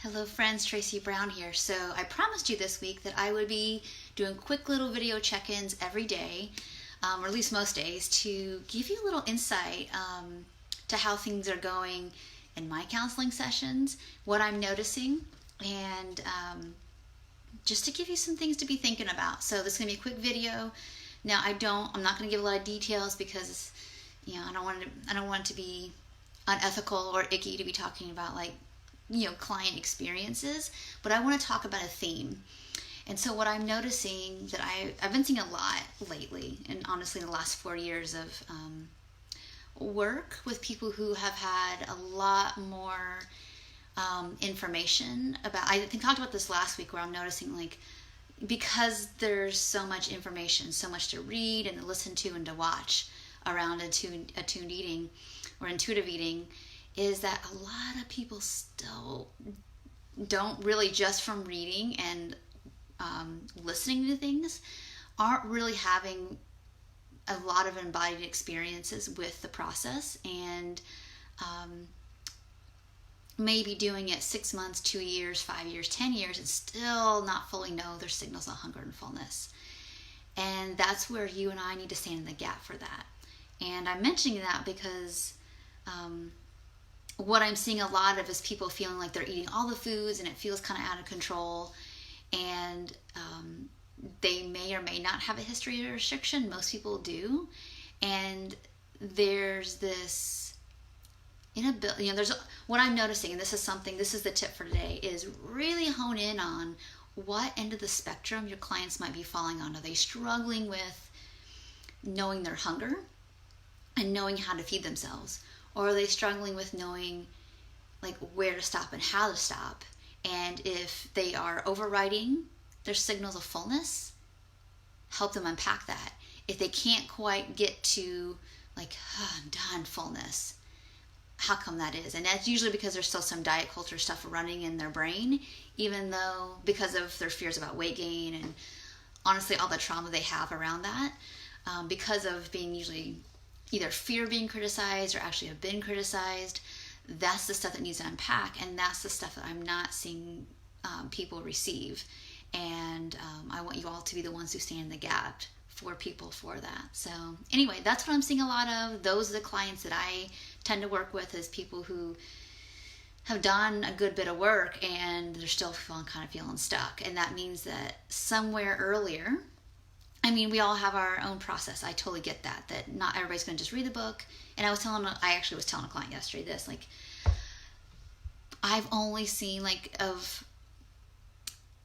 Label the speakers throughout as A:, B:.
A: Hello friends, Tracy Brown here. So I promised you this week that I would be doing quick little video check-ins every day, or at least most days, to give you a little insight to how things are going in my counseling sessions, what I'm noticing, and just to give you some things to be thinking about. So this is gonna be a quick video. Now I'm not gonna give a lot of details because I don't want it to be unethical or icky to be talking about client experiences, but I want to talk about a theme. And so what I'm noticing that I've been seeing a lot lately, and honestly in the last 4 years of work with people who have had a lot more information about, I think I talked about this last week, where I'm noticing because there's so much information, so much to read and to listen to and to watch around attuned eating or intuitive eating, is that a lot of people still don't really, just from reading and listening to things, aren't really having a lot of embodied experiences with the process, and maybe doing it 6 months, 2 years, 5 years, 10 years, and still not fully know their signals of hunger and fullness. And that's where you and I need to stand in the gap for that. And I'm mentioning that because what I'm seeing a lot of is people feeling like they're eating all the foods and it feels kind of out of control, and they may or may not have a history of restriction. Most people do, and there's this inability. There's what I'm noticing, and this is the tip for today, is really hone in on what end of the spectrum your clients might be falling on. Are they struggling with knowing their hunger and knowing how to feed themselves? Or are they struggling with knowing where to stop and how to stop? And if they are overriding their signals of fullness, help them unpack that. If they can't quite get to I'm done fullness, how come that is? And that's usually because there's still some diet culture stuff running in their brain, even though, because of their fears about weight gain and honestly all the trauma they have around that, because of being usually either fear being criticized or actually have been criticized. That's the stuff that needs to unpack, and that's the stuff that I'm not seeing people receive. And I want you all to be the ones who stand in the gap for people for that. So anyway, that's what I'm seeing a lot of. Those are the clients that I tend to work with, is people who have done a good bit of work and they're still feeling stuck. And that means that somewhere earlier, we all have our own process. I totally get that not everybody's going to just read the book. And I actually was telling a client yesterday this, I've only seen, of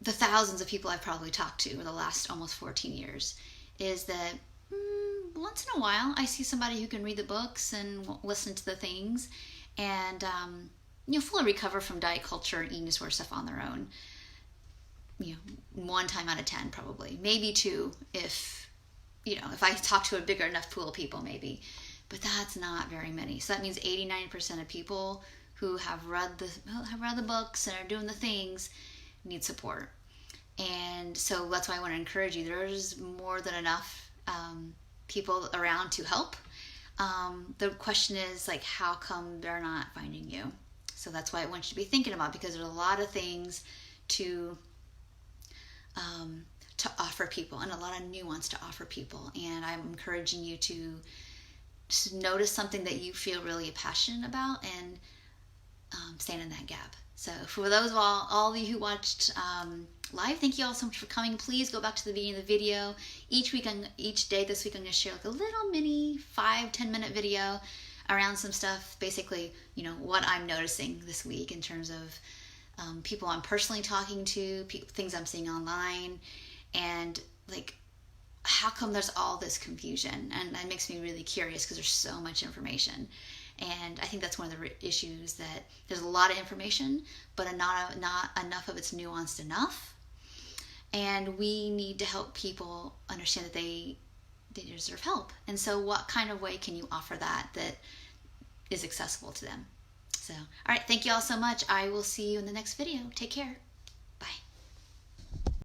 A: the thousands of people I've probably talked to over the last almost 14 years, is that once in a while I see somebody who can read the books and listen to the things and, fully recover from diet culture and eating disorder stuff on their own. 1 time out of 10 probably, maybe 2 if I talk to a bigger enough pool of people, maybe, but that's not very many. So that means 89% of people who have read the books and are doing the things need support. And so that's why I want to encourage you. There's more than enough people around to help. The question is how come they're not finding you? So that's why I want you to be thinking about, because there's a lot of things to offer people, and a lot of nuance to offer people. And I'm encouraging you to notice something that you feel really passionate about and stand in that gap. So for those of all of you who watched live, thank you all so much for coming. Please go back to the beginning of the video. Each day this week I'm going to share a little mini 5-10 minute video around some stuff, basically what I'm noticing this week in terms of people I'm personally talking to, things I'm seeing online, and how come there's all this confusion? And that makes me really curious, because there's so much information. And I think that's one of the issues, that there's a lot of information, but not enough of it's nuanced enough. And we need to help people understand that they deserve help. And so what kind of way can you offer that is accessible to them? So, all right, thank you all so much. I will see you in the next video. Take care.